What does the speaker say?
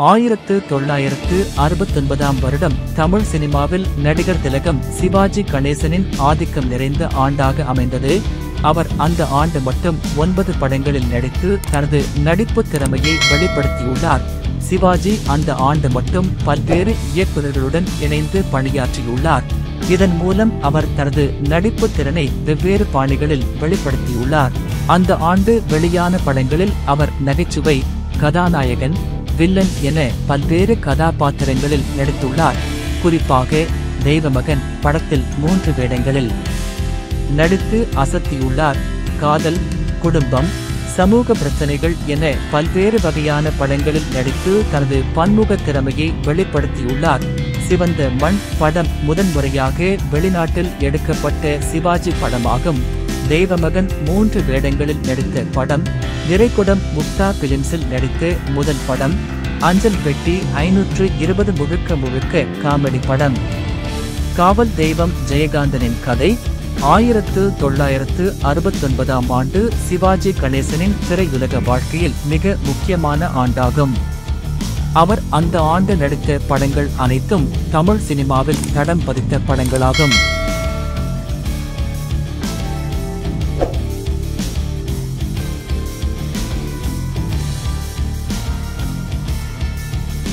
1969ஆம் வருடம் தமிழ் சினிமாவில் நடிகர் திலகம் சிவாஜி கணேசனின் ஆதிக்கம் நிறைந்த ஆண்டாக அமைந்தது. அவர் அந்த ஆண்டு மட்டும் 9 படங்களில் நடித்து தனது நடிப்பு திறமையை வெளிப்படுத்தியுள்ளார். சிவாஜி அந்த ஆண்டு மட்டும் பல்வேறு இயக்குநர்களுடன் இணைந்து பணியாற்றியுள்ளார். இதன் மூலம் அவர் தனது நடிப்பு திறனை வெவ்வேறு பாணிகளில் வெளிப்படுத்தியுள்ளார். அந்த ஆண்டு வெளியான படங்களில் அவர் நகைச்சுவை, கதாநாயகன், வில்லன் என பல்வேறு கதாபாத்திரங்களில் நடித்துள்ளார். குறிப்பாக தெய்வமகன் படத்தில் 3 வேடங்களில் நடித்து அசத்தியுள்ளார். காதல், குடும்பம், சமூக பிரச்சனைகள் என பல்வேறு வகையான படங்களில் நடித்து தனது பன்முக திறமையை வெளிப்படுத்தியுள்ளார். சிவந்த மண் படம் முதன்முறையாக வெளிநாட்டில் எடுக்கப்பட்ட சிவாஜி படமாகும். தெய்வமகன் 3 வேடங்களில் நடித்த படம். நிறைகுடம் முக்தா பிலிம்ஸில் நடித்த முதல் படம். அஞ்சல் பெட்டி 520 முழுக்க முழுக்க காமெடி படம். காவல் தெய்வம் ஜெயகாந்தனின் கதை. 1969ஆம் ஆண்டு சிவாஜி கணேசனின் திரையுலக வாழ்க்கையில் மிக முக்கியமான ஆண்டாகும். அவர் அந்த ஆண்டு நடித்த படங்கள் அனைத்தும் தமிழ் சினிமாவில் தடம் பதித்த படங்களாகும்.